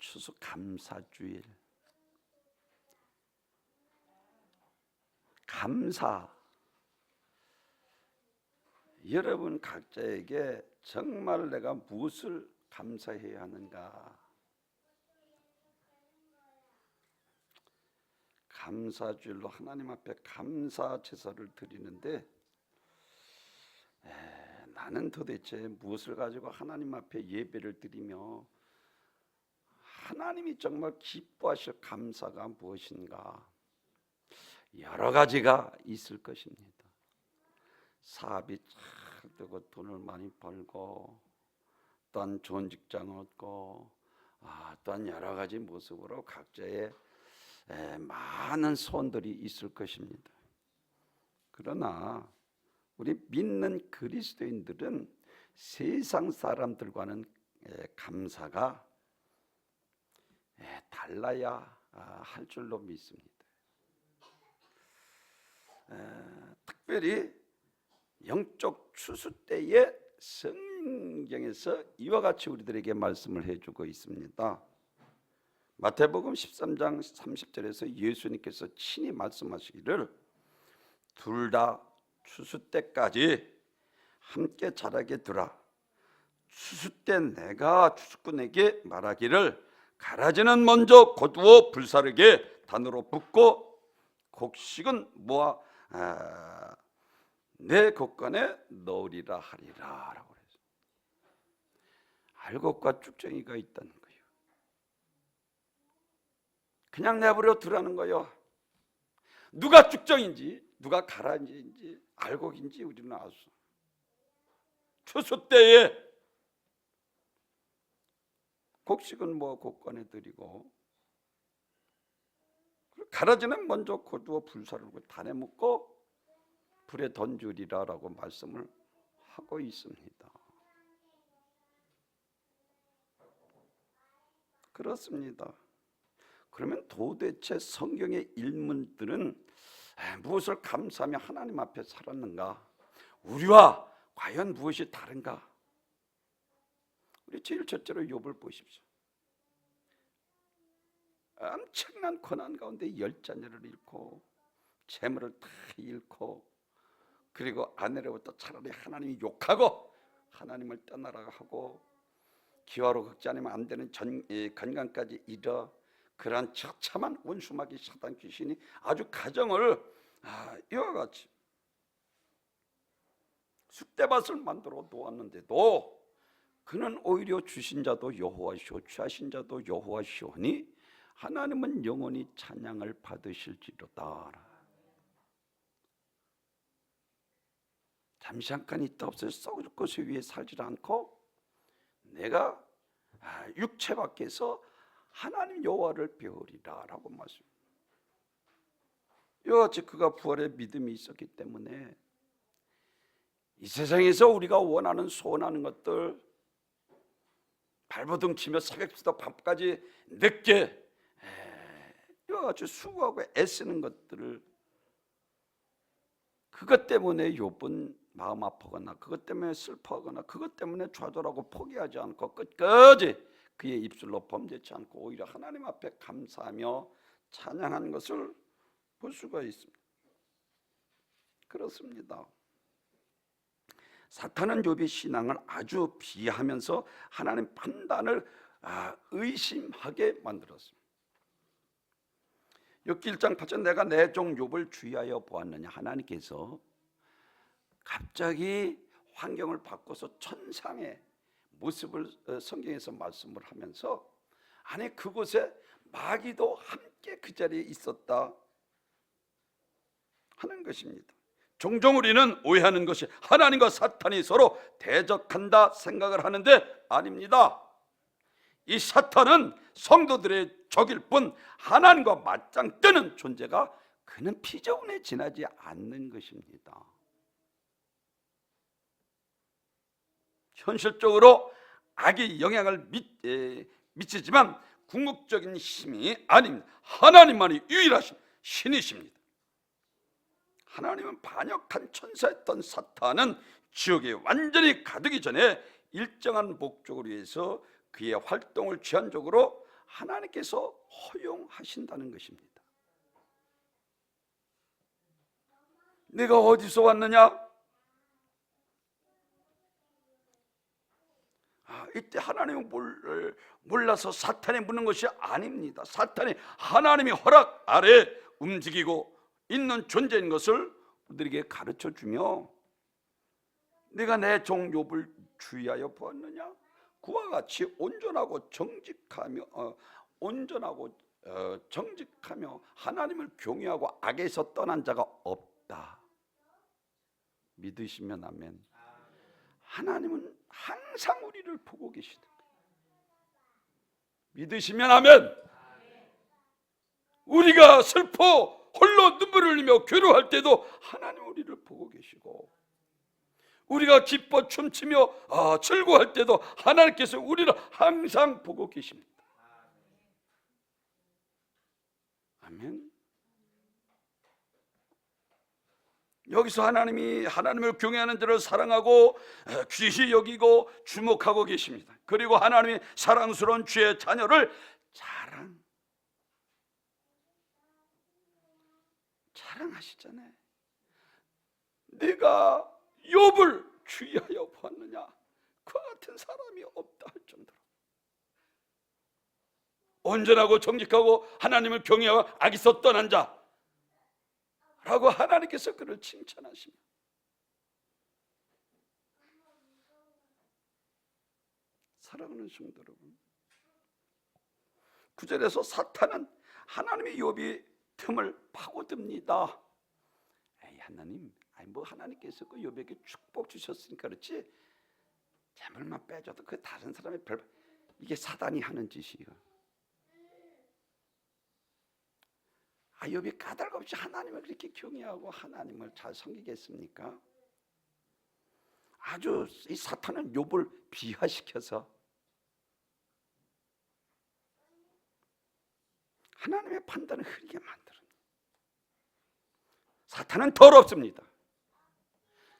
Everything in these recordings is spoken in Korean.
추수 감사주일. 감사. 여러분 각자에게 정말 내가 무엇을 감사해야 하는가? 감사주일로 하나님 앞에 감사 제사를 드리는데 나는 도대체 무엇을 가지고 하나님 앞에 예배를 드리며 하나님이 정말 기뻐하실 감사가 무엇인가? 여러 가지가 있을 것입니다. 사업이 잘 되고 돈을 많이 벌고 또한 좋은 직장을 얻고 또한 여러 가지 모습으로 각자의 많은 소원들이 있을 것입니다. 그러나 우리 믿는 그리스도인들은 세상 사람들과는 감사가 달라야 할 줄로 믿습니다. 특별히 영적 추수 때에 성경에서 이와 같이 우리들에게 말씀을 해주고 있습니다. 마태복음 13장 30절에서 예수님께서 친히 말씀하시기를 둘 다 추수 때까지 함께 자라게 두라. 추수 때 내가 추수꾼에게 말하기를 가라지는 먼저 거두어 불사르게 단으로 붓고 곡식은 모아 내 곡간에 넣으리라 하리라 라고 그랬어요. 알곡과 쭉정이가 있다는 거예요. 그냥 내버려 두라는 거예요. 누가 쭉정인지 누가 가라지인지 알곡인지 우리는 알 수. 추수 때에 곡식은 뭐 곡간에 들이고 가라지는 먼저 거두어 불사르고 단에 묶고 불에 던주리라라고 말씀을 하고 있습니다. 그렇습니다. 그러면 도대체 성경의 일문들은 무엇을 감사하며 하나님 앞에 살았는가? 우리와 과연 무엇이 다른가? 우리 제일 첫째로 욥을 보십시오. 엄청난 고난 가운데 10자녀를 잃고 재물을 다 잃고 그리고 아내로부터 차라리 하나님이 욕하고 하나님을 떠나라 하고 기화로 긁지 않으면 안 되는 건강까지 잃어 그러한 처참한 원수마귀 사단 귀신이 아주 가정을 이와 같이 쑥대밭을 만들어 놓았는데도 그는 오히려 주신 자도 여호와시오 취하신 자도 여호와시오니 하나님은 영원히 찬양을 받으실지로다. 잠시 잠깐 있다 없어서 썩을 것을 위해 살지 않고 내가 육체 밖에서 하나님 여호와를 배우리라 라고 말씀. 이와 같이 그가 부활의 믿음이 있었기 때문에 이 세상에서 우리가 원하는 소원하는 것들 발버둥 치며 새벽부터 밤까지 늦게 이와 같이 수고하고 애쓰는 것들을 그것 때문에 욥은 마음 아프거나 그것 때문에 슬퍼하거나 그것 때문에 좌절하고 포기하지 않고 끝까지 그의 입술로 범죄치 않고 오히려 하나님 앞에 감사하며 찬양하는 것을 볼 수가 있습니다. 그렇습니다. 사탄은 욥의 신앙을 아주 비하하면서 하나님 판단을 의심하게 만들었습니다. 욥기 1장 8절 내가 내 종 욥을 주의하여 보았느냐. 하나님께서 갑자기 환경을 바꿔서 천상의 모습을 성경에서 말씀을 하면서 아니 그곳에 마귀도 함께 그 자리에 있었다 하는 것입니다. 종종 우리는 오해하는 것이 하나님과 사탄이 서로 대적한다 생각을 하는데 아닙니다. 이 사탄은 성도들의 적일 뿐 하나님과 맞짱 뜨는 존재가 그는 피조운에 지나지 않는 것입니다. 현실적으로 악의 영향을 미치지만 궁극적인 힘이 아닙니다. 하나님만이 유일하신 신이십니다. 하나님은 반역한 천사였던 사탄은 지옥에 완전히 가두기 전에 일정한 목적을 위해서 그의 활동을 제한적으로 하나님께서 허용하신다는 것입니다. 내가 어디서 왔느냐? 이때 하나님을 몰라서 사탄에 묻는 것이 아닙니다. 사탄이 하나님의 허락 아래 움직이고 있는 존재인 것을 우리에게 가르쳐주며, 내가 내 종 욥을 주의하여 보았느냐? 그와 같이 온전하고 정직하며 하나님을 경외하고 악에서 떠난 자가 없다. 믿으시면 아멘. 하나님은 항상 우리를 보고 계시다. 믿으시면 아멘. 우리가 슬퍼 홀로 눈물을 흘리며 괴로워할 때도 하나님 우리를 보고 계시고, 우리가 기뻐 춤추며 즐거워할 때도 하나님께서 우리를 항상 보고 계십니다. 아멘. 여기서 하나님이 하나님을 경외하는 자를 사랑하고 귀히 여기고 주목하고 계십니다. 그리고 하나님이 사랑스러운 주의 자녀를 자랑하시잖아요. 내가 욥을 주의하여 보았느냐? 그와 같은 사람이 없다 할 정도로 온전하고 정직하고 하나님을 경외하고 악에서 떠난 자라고 하나님께서 그를 칭찬하십니다. 사랑하는 성도 여러분, 9절에서 사탄은 하나님의 욥이 틈을 파고듭니다. 에이, 하나님, 뭐 하나님께서 그 욥에게 축복 주셨으니까 그렇지, 재물만 빼줘도 그 다른 사람의 이게 사단이 하는 짓이에요. 욥이 까닭없이 하나님을 그렇게 경외하고 하나님을 잘 섬기겠습니까? 아주 이 사탄은 욥을 비하시켜서 하나님의 판단을 흐리게 만듭니다. 사탄은 더럽습니다.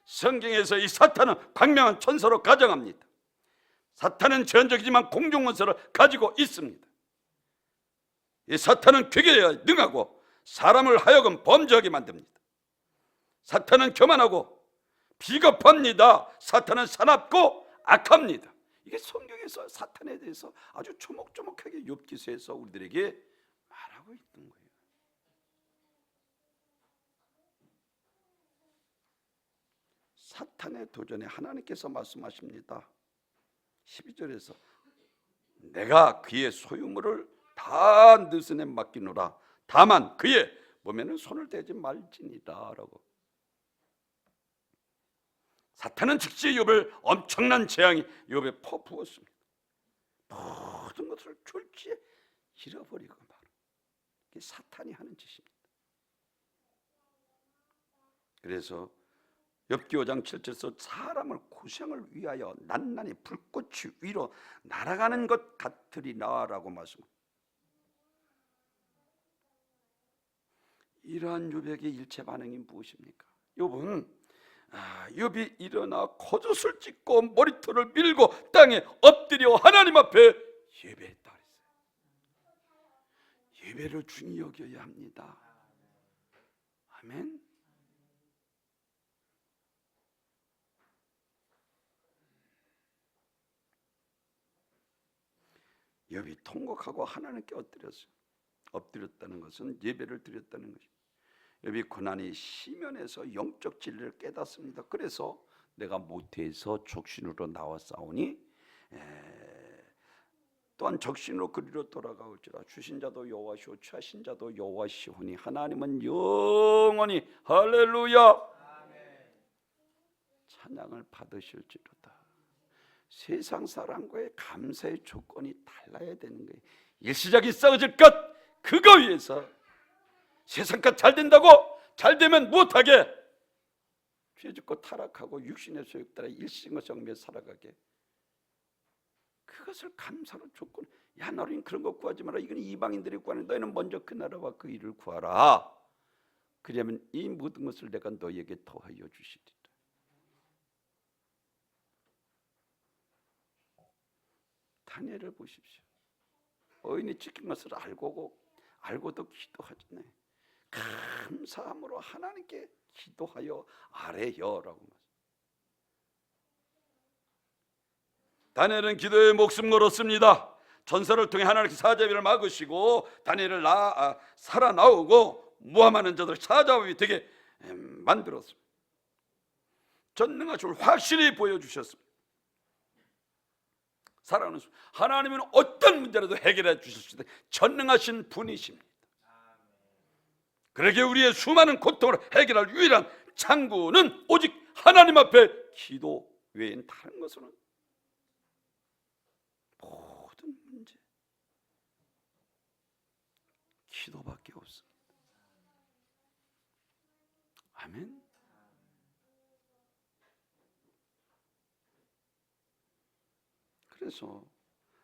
성경에서 이 사탄은 광명한 천사로 가정합니다. 사탄은 전적이지만 공중원서를 가지고 있습니다. 이 사탄은 괴계에 능하고 사람을 하여금 범죄하게 만듭니다. 사탄은 교만하고 비겁합니다. 사탄은 사납고 악합니다. 이게 성경에서 사탄에 대해서 아주 조목조목하게 욥기서에서 우리들에게 말하고 있는 거예요. 사탄의 도전에 하나님께서 말씀하십니다. 12절에서 내가 그의 소유물을 다 느슨에 맡기노라. 다만 그의 몸에는 손을 대지 말지니라 라고. 사탄은 즉시 욥을 엄청난 재앙이 욥에 퍼부었습니다. 모든 것을 졸지에 잃어버리고 말아. 이게 사탄이 하는 짓입니다. 그래서 욥기 5장 7절에서 사람을 고생을 위하여 낱낱이 불꽃이 위로 날아가는 것 같으리라 라고 말씀합니다. 이러한 욥에게 일체 반응이 무엇입니까? 욥은 욥이 일어나 겉옷을 찢고 머리털을 밀고 땅에 엎드려 하나님 앞에 예배했다 그랬어요. 예배를 중히 여겨야 합니다. 아멘. 욥이 통곡하고 하나님께 엎드렸다는 것은 예배를 드렸다는 것입니다. 욥이 고난이 심연에서 영적 진리를 깨닫습니다. 그래서 내가 모태에서 적신으로 나와 싸우니 또한 적신으로 그리로 돌아가올지라. 주신 자도 여호와시오 취하신 자도 여호와시오니 하나님은 영원히 할렐루야 찬양을 받으실지로다. 세상 사람과의 감사의 조건이 달라야 되는 거예요. 일시적이 썩어질 것 그거 위해서 세상과 잘 된다고 잘 되면 못하게 죄짓고 타락하고 육신의 소욕 따라 일시적인 것을 며 살아가게, 그것을 감사로 조건. 야, 너는 그런 거 구하지 마라. 이건 이방인들이 구하는, 너희는 먼저 그 나라와 그 일을 구하라. 그러면 이 모든 것을 내가 너희에게 더하여 주시리라. 다니엘을 보십시오. 의인이 지킨 것을 알고도 기도하잖아요. 감사함으로 하나님께 기도하여 아뢰여라고. 다니엘은 기도에 목숨 걸었습니다. 전설을 통해 하나님께 사자비를 막으시고 다니엘을 살아나오고 모함하는 자들 사자비 되게 만들었습니다. 전능하심을 확실히 보여주셨습니다. 사랑하는 수, 하나님은 어떤 문제라도 해결해 주실 수 있는 전능하신 분이십니다. 그러기에 우리의 수많은 고통을 해결할 유일한 창구는 오직 하나님 앞에 기도 외엔 다른 것은 모든 문제 기도밖에 없습니다. 아멘. 그래서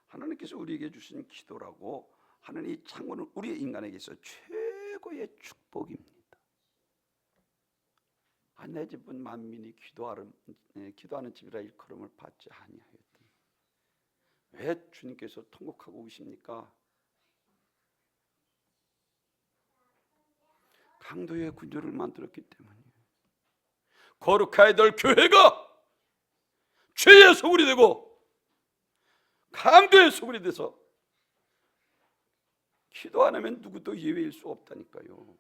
하나님께서 우리에게 주신 기도라고 하는 이 창문은 우리 인간에게 있어 최고의 축복입니다. 내 집은 만민이 기도하는 집이라 일컬음을 받지 아니하였더니 왜 주님께서 통곡하고 계십니까? 강도의 군주를 만들었기 때문이에요. 거룩해야 될 교회가 죄의 소굴이 되고 강도의 소굴이 돼서 기도 안 하면 누구도 예외일 수 없다니까요.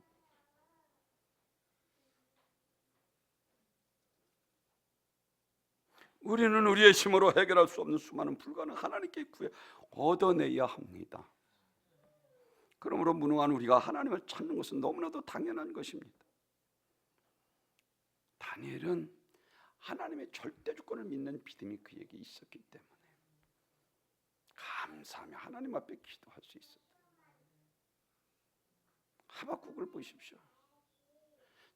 우리는 우리의 힘으로 해결할 수 없는 수많은 불가능한 하나님께 구해 얻어내야 합니다. 그러므로 무능한 우리가 하나님을 찾는 것은 너무나도 당연한 것입니다. 다니엘은 하나님의 절대 주권을 믿는 믿음이 그에게 있었기 때문에 감사하며 하나님 앞에 기도할 수 있었다. 하박국을 보십시오.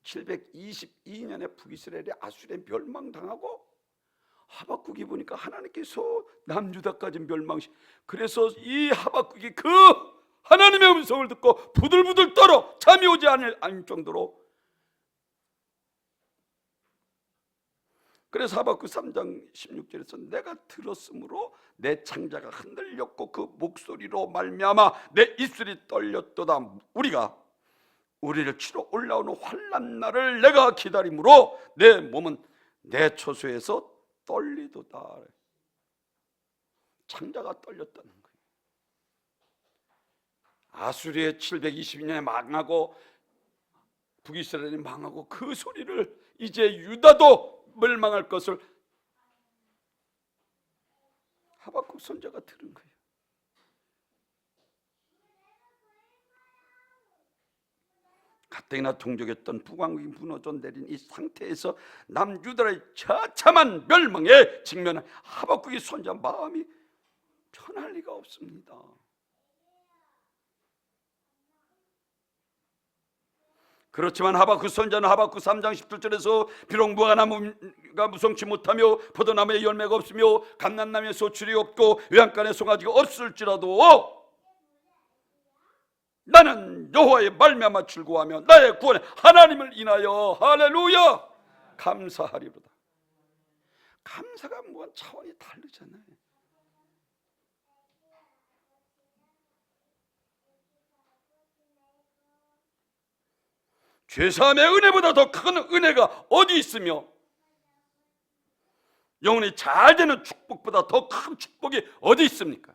722년에 북이스라엘이 아수르에 멸망당하고 하박국이 보니까 하나님께서 남유다까지 그래서 이 하박국이 그 하나님의 음성을 듣고 부들부들 떨어 잠이 오지 않을 정도로, 그래서 하박국 3장 16절에서 내가 들었으므로 내 창자가 흔들렸고 그 목소리로 말미암아 내 입술이 떨렸도다. 우리를 치러 올라오는 환난 날을 내가 기다림으로 내 몸은 내 초소에서 떨리도다. 창자가 떨렸다는 거예요. 아수리의 722년에 망하고 북이스라엘이 망하고 그 소리를 이제 유다도 멸망할 것을 하박국 선지자가 들은 거예요. 가뜩이나 동족했던 북왕국이 무너져 내린 이 상태에서 남유다의 처참한 멸망에 직면한 하박국의 선지자 마음이 편할 리가 없습니다. 그렇지만 하박국 선지자는 하박국 3장 17절에서 비록 무화과나무가 무성치 못하며 포도나무에 열매가 없으며 감람나무에 소출이 없고 외양간에 송아지가 없을지라도 나는 여호와의 말미암아 즐거워하며 나의 구원의 하나님을 인하여 할렐루야 감사하리로다. 감사가 뭐 차원이 다르잖아요. 죄사함의 은혜보다 더 큰 은혜가 어디 있으며 영혼이 잘 되는 축복보다 더 큰 축복이 어디 있습니까?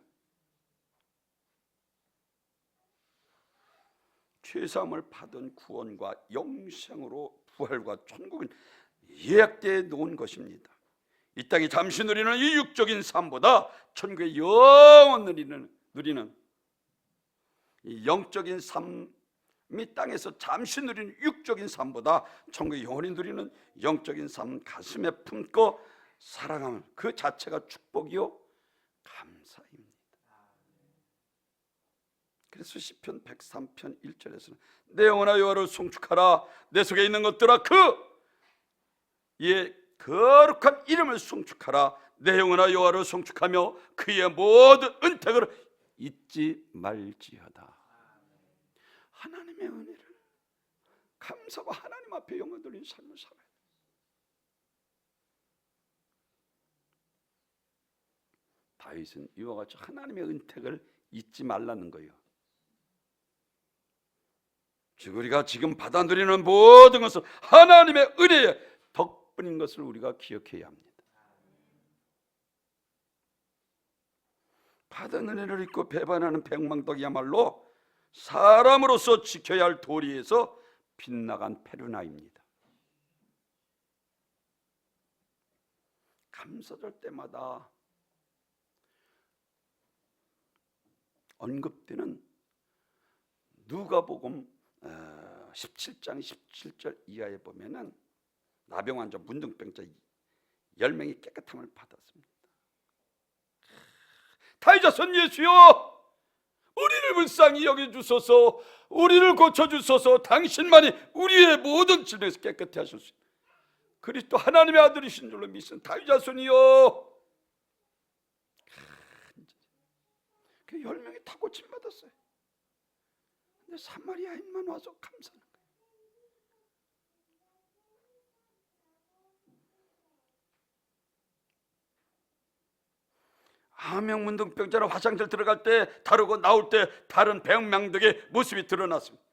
죄사함을 받은 구원과 영생으로 부활과 천국은 예약되어 놓은 것입니다. 이 땅에 잠시 누리는 이 육적인 삶보다 천국의 영원 누리는 이 영적인 삶이 땅에서 잠시 누리는 육적인 삶보다 천국의 영원히 누리는 영적인 삶 가슴에 품고 사랑하는 그 자체가 축복이요 감사입니다. 그래서 시편 103편 1절에서는 내 영혼아 여호와를 송축하라. 내 속에 있는 것들아 그의 거룩한 이름을 송축하라. 내 영혼아 여호와를 송축하며 그의 모든 은택을 잊지 말지어다. 하나님의 은혜를 감사와 하나님 앞에 영광 돌리는 삶을 살아야 다윗은 이와 같이 하나님의 은택을 잊지 말라는 거예요. 즉 우리가 지금 받아 누리는 모든 것은 하나님의 은혜의 덕분인 것을 우리가 기억해야 합니다. 받은 은혜를 잊고 배반하는 백망덕이야말로 사람으로서 지켜야 할 도리에서 빗나간 페르나입니다. 감사절 때마다 언급되는 누가복음 17장 17절 이하에 보면은 나병환자 문둥병자 10명이 깨끗함을 받았습니다. 다윗자손 예수여, 우리를 불쌍히 여겨주소서, 우리를 고쳐주소서. 당신만이 우리의 모든 질병에서 깨끗해 하실 수 있는 그리스도 하나님의 아들이신 줄로 믿는 다윗자손이여. 그 10명이 다 고침받았어요. 근데 사마리아인만 와서 감사하는 거예요. 암염문둥병자로 화장실 들어갈 때 다르고 나올 때 다른 백명덕의 모습이 드러났습니다.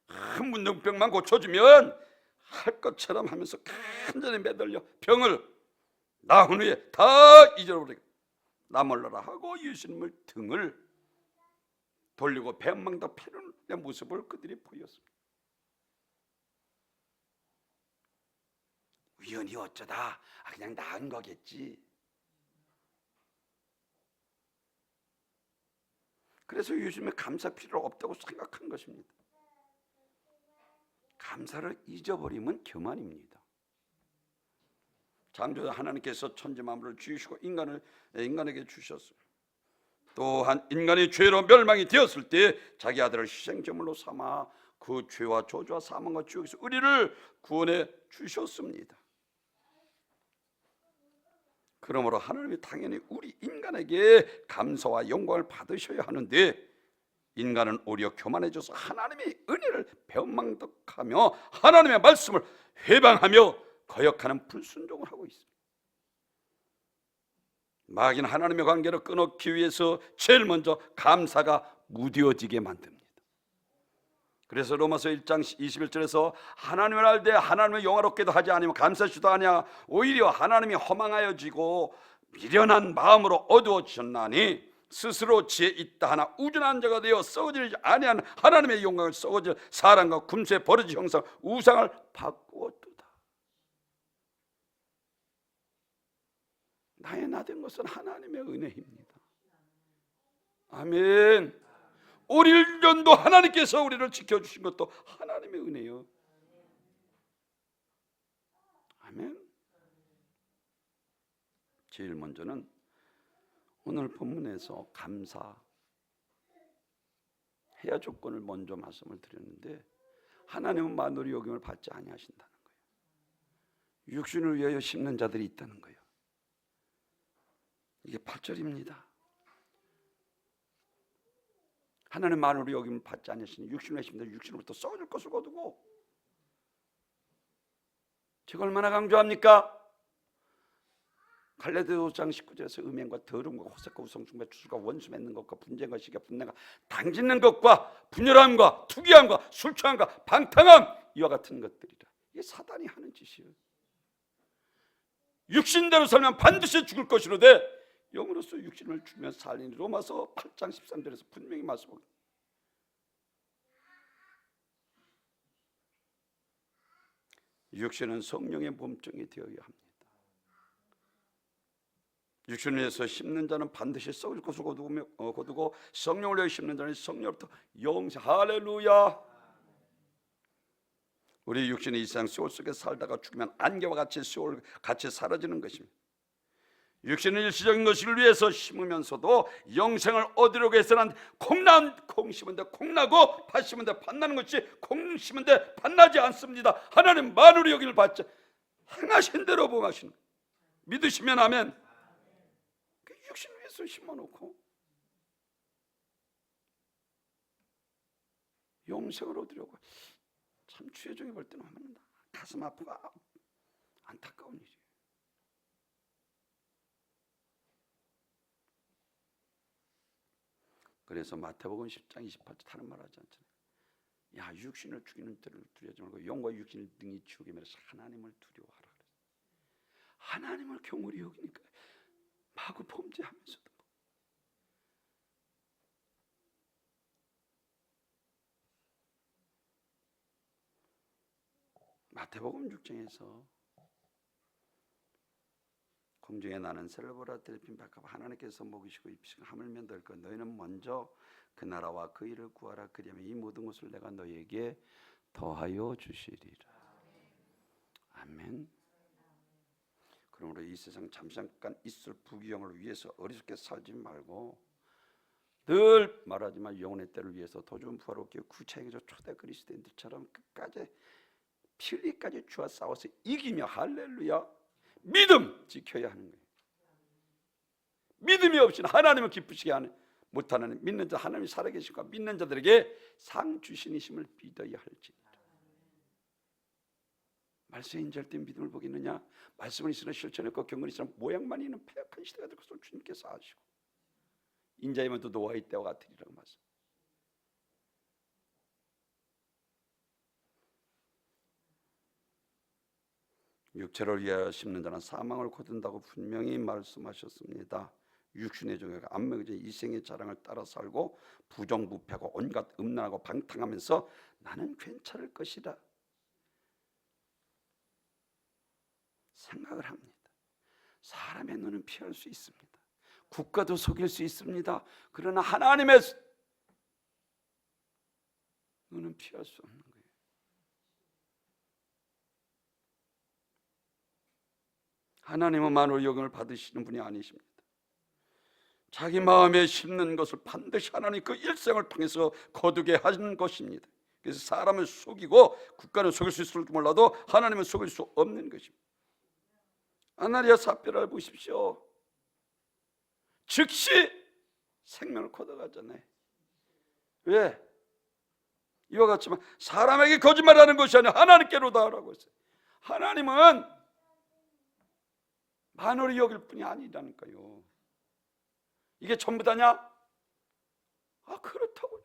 큰 문둥병만 고쳐주면 할 것처럼 하면서 간절히 매달려 병을 나은 후에 다 잊어버리고 나 몰라라 하고 예수님을 등을 돌리고 백망덕 피르는 모습을 그들이 보였습니다. 우연히 어쩌다 그냥 나은 거겠지. 그래서 예수님의 감사 필요 없다고 생각한 것입니다. 감사를 잊어버리면 교만입니다. 창조자 하나님께서 천지 만물을 지으시고 인간에게 주셨습니다. 또한 인간이 죄로 멸망이 되었을 때 자기 아들을 희생제물로 삼아 그 죄와 저주와 사망과 지옥에서 우리를 구원해 주셨습니다. 그러므로 하나님이 당연히 우리 인간에게 감사와 영광을 받으셔야 하는데 인간은 오히려 교만해져서 하나님의 은혜를 배은망덕하며 하나님의 말씀을 회방하며 거역하는 불순종을 하고 있습니다. 마귀는 하나님의 관계를 끊어놓기 위해서 제일 먼저 감사가 무뎌지게 만듭니다. 그래서 로마서 1장 21절에서 하나님을 알되 하나님을 영화롭게도 하지 않으면 감사시도 하냐 오히려 하나님이 허망하여지고 미련한 마음으로 어두워지셨나니 스스로 지혜 있다 하나 우준한 자가 되어 썩어지지 아니하는 하나님의 영광을 썩어질 사람과 금수의 버러지 형상 우상을 바꾸었도다. 나의 나된 것은 하나님의 은혜입니다. 아멘. 올 1년도 하나님께서 우리를 지켜주신 것도 하나님의 은혜요. 아멘. 제일 먼저는 오늘 본문에서 감사 해야 조건을 먼저 말씀을 드렸는데 하나님은 만물이 여김을 받지 아니하신다는 거예요. 육신을 위하여 심는 자들이 있다는 거예요. 이게 8절입니다. 하나님 만물이 여김을 받지 아니하시니 육신을 심는 육신으로부터 썩어질 것을 거두고 제가 얼마나 강조합니까? 갈라디아서 5장 19절에서 음행과 더러움과 호색과 우성숭배 추수가 원수 맺는 것과 분쟁과 시기와 분내가 당짓는 것과 분열함과 투기함과 술 취함과 방탕함 이와 같은 것들이라. 이게 사단이 하는 짓이에요. 육신대로 살면 반드시 죽을 것이로되 영으로서 육신을 주면 살리니 로마서 8장 13절에서 분명히 말씀합니다. 육신은 성령의 몸종이 되어야 합니다. 육신을 위해서 심는 자는 반드시 썩을 것을 거두고 성령을 위해 심는 자는 성령부터 영생. 할렐루야. 우리 육신이 이 세상 세월 속에 살다가 죽으면 안개와 같이 세월 같이 사라지는 것입니다. 육신은 일시적인 것을 위해서 심으면서도 영생을 얻으려고 해서는 콩 심은 데 콩나고 팥 심은 데 팥나는 것이 콩 심은 데 팥나지 않습니다. 하나님 만물이 여기를 받자 행하신 대로 봉하신 믿으시면 아멘. 육신을 위해서 심어놓고 영생을 얻으려고 참 주의종이 볼 때는 하면 가슴 아프고 안타까운 일이에요. 그래서 마태복음 10장 28절 다른 말 하지 않잖아요. 야, 육신을 죽이는 때를 두려워하지 말고 영과 육신을 등이 지우게 하면서 하나님을 두려워하라. 하나님을 경홀히 여기니까 마구 범죄하면서도 마태복음 6장에서 공중에 나는 셀보라 델핀 바카바 하나님께서 먹이시고 입히시고 하물며 될 것 너희는 먼저 그 나라와 그 일을 구하라. 그리하면 이 모든 것을 내가 너희에게 더하여 주시리라. 아멘. 그러므로 이 세상 잠깐 있을 부귀영을 위해서 어리석게 살지 말고 늘 말하지만 영혼의 때를 위해서 도전 부활롭게 구체적으로 초대 그리스도인들처럼 끝까지 피 흘리기까지 주와 싸워서 이기며 할렐루야 믿음 지켜야 하는 거예요. 믿음이 없이는 하나님을 기쁘시게 못하는 믿는 자 하나님이 살아계시고 믿는 자들에게 상 주시니심을 믿어야 할지니라. 말씀에 인자할 때 믿음을 보겠느냐? 말씀은 있으나 실천했고 경건이 있으나 모양만 있는 패역한 시대가 될 것을 주님께서 아시고 인자이면 또 노아의 때와 같으리라고 말씀. 육체를 위하여 심는 자는 사망을 거둔다고 분명히 말씀하셨습니다. 육신의 종에가 안목의 이생의 자랑을 따라 살고 부정부패하고 온갖 음란하고 방탕하면서 나는 괜찮을 것이다 생각을 합니다. 사람의 눈은 피할 수 있습니다. 국가도 속일 수 있습니다. 그러나 하나님의 눈은 피할 수 없는 거예요. 하나님은 만물 영광을 받으시는 분이 아니십니다. 자기 마음에 심는 것을 반드시 하나님 그 일생을 통해서 거두게 하는 것입니다. 그래서 사람을 속이고 국가는 속일 수 있을지 몰라도 하나님은 속일 수 없는 것입니다. 아나니아 삽비라를 보십시오. 즉시 생명을 거둬가잖아요. 왜? 이와 같지만 사람에게 거짓말하는 것이 아니라 하나님께로다라고 했어요. 하나님은 만월이 여길 뿐이 아니라니까요. 이게 전부 다냐? 아, 그렇다고.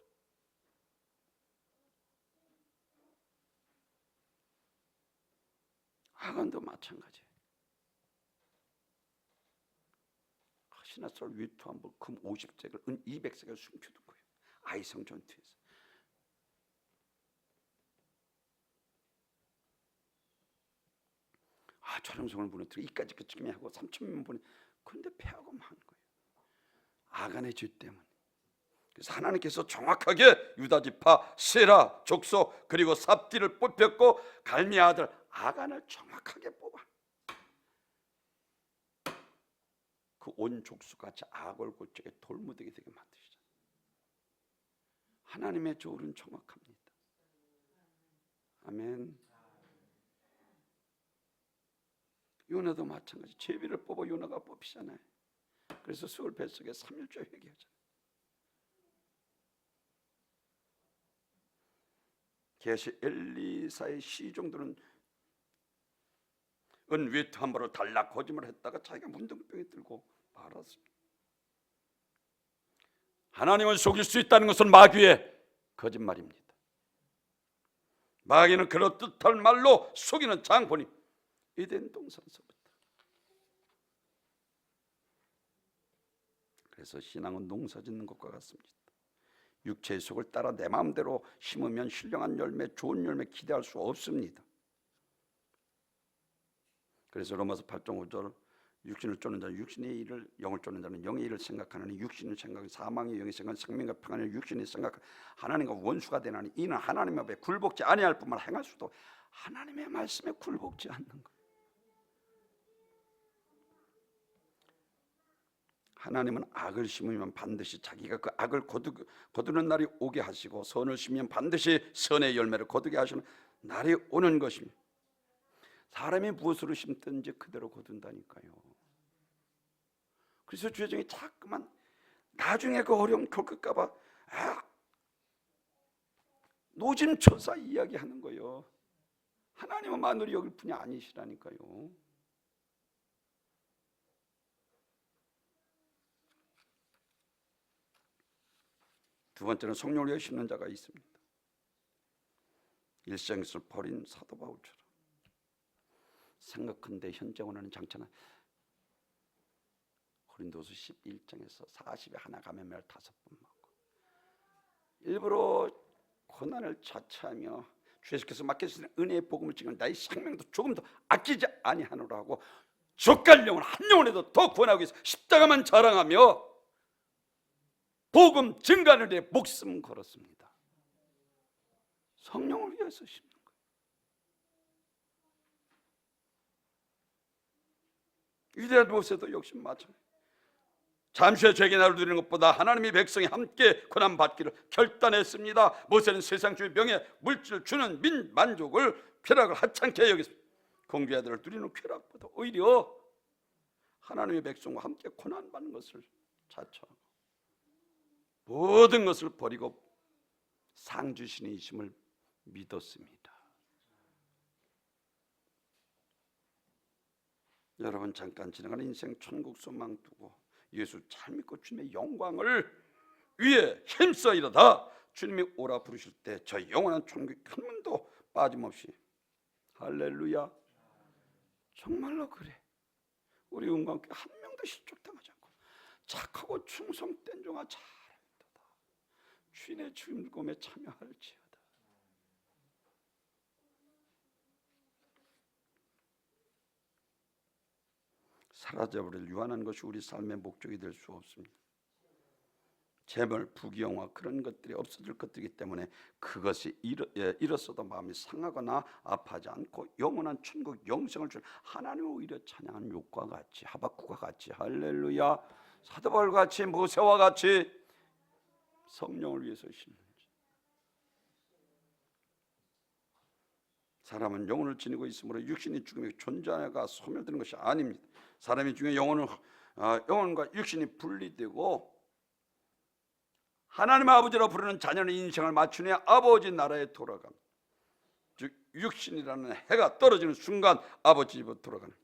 아간도 마찬가지예요. 신하철 위투한번 금 50색을 은 200색을 숨겨둔 거예요. 아이성 전투에서. 아, 저렴성을 무너뜨리고 이까지 그쯤에 하고 3,000명 보내. 그런데 패하고 만 거예요. 아간의 죄 때문에. 그래서 하나님께서 정확하게 유다 지파, 세라 족속 그리고 삽디를 뽑혔고 갈미 아들 아간을 정확하게 뽑아. 그 온 족속같이 악을 골짜기에 돌무더기 되게 만드시잖아요. 하나님의 조울은 정확합니다. 아멘. 요나도 마찬가지. 제비를 뽑아 요나가 뽑히잖아요. 그래서 수월 뱃속에 3일째 회개하잖아요. 게시 엘리사의 시 정도는 은 위트 한 벌을 달라 거짓말을 했다가 자기가 문둥병에 들고 말았습니다. 하나님을 속일 수 있다는 것은 마귀의 거짓말입니다. 마귀는 그럴듯할 말로 속이는 장본이 에덴 동산서부터. 그래서 신앙은 농사 짓는 것과 같습니다. 육체의 속을 따라 내 마음대로 심으면 신령한 열매, 좋은 열매 기대할 수 없습니다. 그래서 로마서 8장 5절 육신을 쫓는 자는 육신의 일을, 영을 쫓는 자는 영의 일을 생각하느니 육신의 생각은 사망의, 영의 생각은 생명과 평안의 육신의 생각 하나님과 원수가 되나니 이는 하나님 앞에 굴복지 아니할 뿐만 행할 수도 하나님의 말씀에 굴복지 않는 거예요. 하나님은 악을 심으면 반드시 자기가 그 악을 거두는 날이 오게 하시고 선을 심으면 반드시 선의 열매를 거두게 하시는 날이 오는 것입니다. 사람이 무엇으로 심든지 그대로 거둔다니까요. 그래서 주여정이 자꾸만 나중에 그 어려움 겪을까 봐 노심초사 이야기하는 거예요. 하나님은 만물이 여길 뿐이 아니시라니까요. 두 번째는 성령을 위해 심는 자가 있습니다. 일생을 버린 사도 바울처럼 생각한데 현재 원하는 장차는 고린도서 11장에서 40에 하나 감염을 5번 맞고 일부러 고난을 자처하며 주 예수께서 맡겨주신 은혜의 복음을 지금 나의 생명도 조금도 아끼지 아니하노라 하고 족갈 영혼 한 영혼에도 더 구원하기 위해서 십자가만 자랑하며 복음 증가를 위해 목숨 걸었습니다. 성령을 위해서 심는 거예요. 위대한 모세도 역시 마찬가지. 잠시의 죄에게 나를 누리는 것보다 하나님의 백성이 함께 고난받기를 결단했습니다. 모세는 세상 주의 명예 물질을 주는 만족을 쾌락을 하찮게 여겼습니다. 공주의 아들을 누리는 쾌락보다 오히려 하나님의 백성과 함께 고난받는 것을 자처하고 모든 것을 버리고 상 주시는 이심을 믿었습니다. 여러분, 잠깐 지나가는 인생 천국 소망 두고 예수 잘 믿고 주님의 영광을 위해 힘써 이르다 주님이 오라 부르실 때 저 영원한 천국 한 번도 빠짐없이 할렐루야. 정말로 그래. 우리 은광교회 한 명도 실족당하지 않고 착하고 충성된 종아 잘한다. 주인의 즐거움에 참여할지어다. 사라져버릴 유한한 것이 우리 삶의 목적이 될 수 없습니다. 재물, 부귀영화 그런 것들이 없어질 것들이기 때문에 그것이 잃었어도 마음이 상하거나 아파하지 않고 영원한 천국 영생을 줄 하나님을 오히려 찬양하는 욥과 같이 하박국과 같이 할렐루야 사도 바울과 같이 모세와 같이 성령을 위해서 심는지. 사람은 영혼을 지니고 있으므로 육신이 죽음에 존재가 소멸되는 것이 아닙니다. 사람이 중에 영혼과 육신이 분리되고 하나님 아버지로 부르는 자녀는 인생을 맞추니 아버지 나라에 돌아간, 즉 육신이라는 해가 떨어지는 순간 아버지 집으로 돌아가는.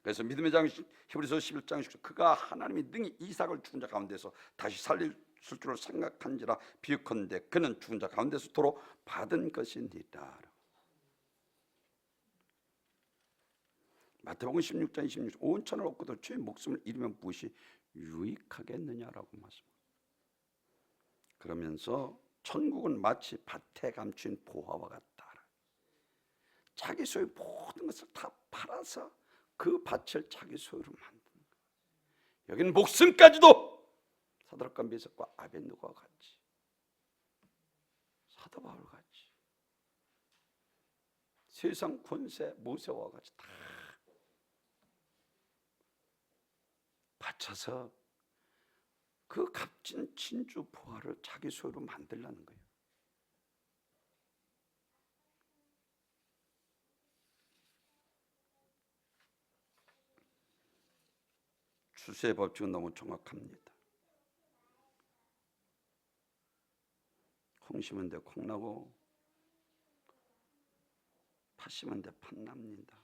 그래서 믿음의 장 히브리서 11장 10절 그가 하나님이 능히 이삭을 죽은 자 가운데서 다시 살릴 줄을 생각한지라 비유컨대 그는 죽은 자 가운데서 도로 받은 것이니라. 마태복음 16장 26절 온 천을 얻고도 주의 목숨을 잃으면 무엇이 유익하겠느냐라고 말씀합니다. 그러면서 천국은 마치 밭에 감춘 보화와 같다. 자기 소유 모든 것을 다 팔아서 그 밭을 자기 소유로 만든 거예요. 여기는 목숨까지도 사드락과 메삭과 아벳느고와 같이 사도 바울 같이 세상 권세 모세와 같이 다 바쳐서 그 값진 진주 보화를 자기 소유로 만들라는 거예요. 추수의 법칙은 너무 정확합니다. 콩 심은 데 콩 나고 팥 심은 데 팥 납니다.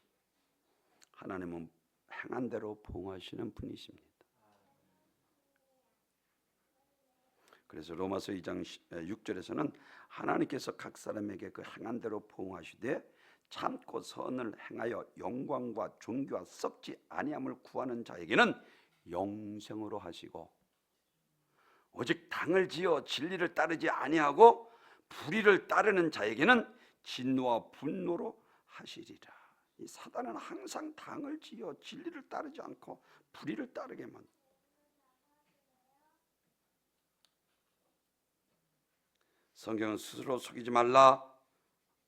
하나님은 행한 대로 보응하시는 분이십니다. 그래서 로마서 2장 6절에서는 하나님께서 각 사람에게 그 행한 대로 보응하시되 참고 선을 행하여 영광과 존귀와 썩지 아니함을 구하는 자에게는 영생으로 하시고 오직 당을 지어 진리를 따르지 아니하고 불의를 따르는 자에게는 진노와 분노로 하시리라. 이 사단은 항상 당을 지어 진리를 따르지 않고 불의를 따르게만. 성경은 스스로 속이지 말라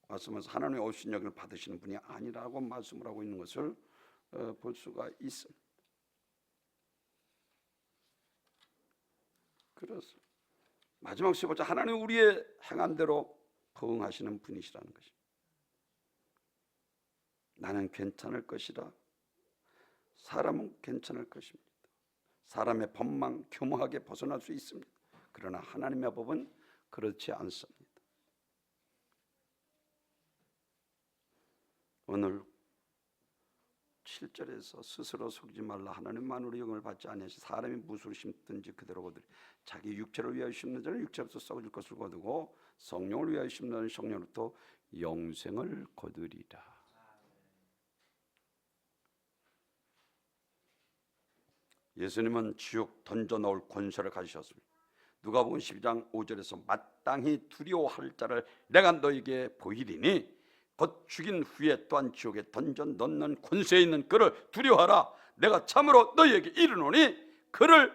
말씀하면서 하나님의 오신 영을 받으시는 분이 아니라고 말씀을 하고 있는 것을 볼 수가 있습니다. 그래서 마지막 15절 하나님 우리의 행한 대로 거응하시는 분이시라는 것입니다. 나는 괜찮을 것이라 사람은 괜찮을 것입니다. 사람의 법망 교묘하게 벗어날 수 있습니다. 그러나 하나님의 법은 그렇지 않습니다. 오늘 7절에서 스스로 속이지 말라. 하나님만으로 영을 받지 아니하시 사람이 무엇으로 심든지 그대로 거두리. 자기 육체를 위하여 심는 자는 육체로부터 썩어질 것을 거두고 성령을 위하여 심는 자는 성령으로부터 영생을 거두리라. 예수님은 지옥 던져넣을 권세를 가지셨습니다. 누가복음 12장 5절에서 마땅히 두려워할 자를 내가 너에게 보이리니 곧 죽인 후에 또한 지옥에 던져 넣는 권세에 있는 그를 두려워하라. 내가 참으로 너희에게 이르노니 그를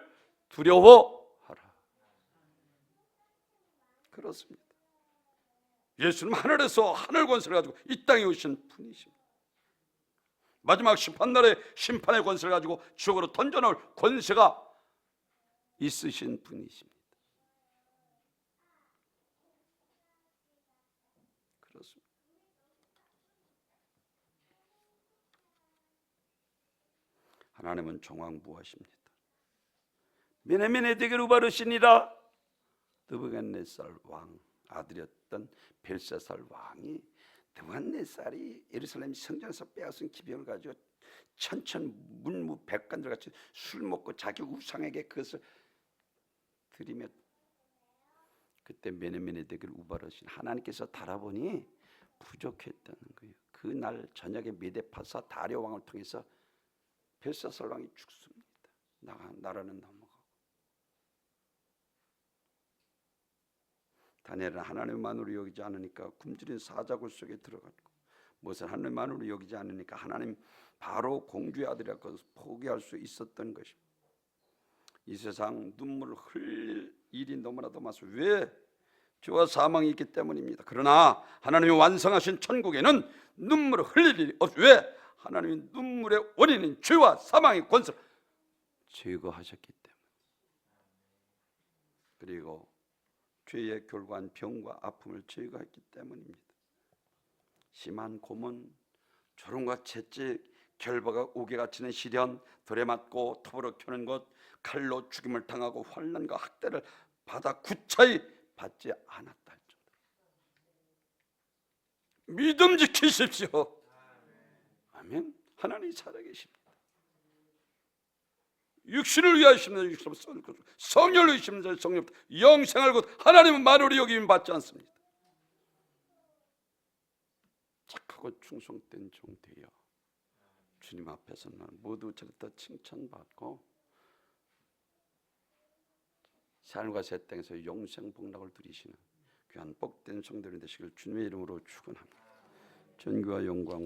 두려워하라. 그렇습니다. 예수님 하늘에서 하늘 권세를 가지고 이 땅에 오신 분이십니다. 마지막 심판날에 심판의 권세를 가지고 지옥으로 던져놓을 권세가 있으신 분이십니다. 그렇습니다. 하나님은 정왕부하십니다. 메네메네 대게로 바르시니라. 느부갓네살 왕 아들이었던 벨사살 왕이 느부갓네살이 예루살렘 성전에서 빼앗은 기병을 가지고 천천문무백관들 같이 술 먹고 자기 우상에게 그것을 드리며 그때 메네메네 대게를 우바르신 하나님께서 달아보니 부족했다는 거예요. 그날 저녁에 메데파사 다리오 왕을 통해서 벨사살 왕이 죽습니다. 나라는 넘어가고. 다니엘은 하나님만으로 여기지 않으니까 굶주린 사자굴 속에 들어갔고 무엇을 하나님만으로 여기지 않으니까 하나님 바로 공주의 아들이라고 포기할 수 있었던 것입니다. 이 세상 눈물을 흘릴 일이 너무나도 많습니다. 왜? 죄와 사망이 있기 때문입니다. 그러나 하나님이 완성하신 천국에는 눈물을 흘릴 일이 없습니다. 왜? 하나님이 눈물의 원인인 죄와 사망의 권세를 제거하셨기 때문에. 그리고 죄의 결과한 병과 아픔을 제거했기 때문입니다. 심한 고문, 조롱과 채찍, 결박과 옥에 갇히는 시련, 돌에 맞고 톱으로 켜는 것, 칼로 죽임을 당하고 환난과 학대를 받아 구차히 받지 않았다 할 정도로. 믿음 지키십시오. 아멘. 하나님이 살아계십니다. 육신을 위하여 심는 육신을 썩을 것, 성령을 위하여 심는 자는 성령, 영생을 곧 하나님은 만으로 여김을 받지 않습니다. 착하고 충성된 종 되어 주님 앞에서는 모두 저부터 칭찬받고 삶과 새 땅에서 영생 복락을 누리시는 귀한 복된 성도들이 되시길 주님의 이름으로 축원합니다. 전교와 영광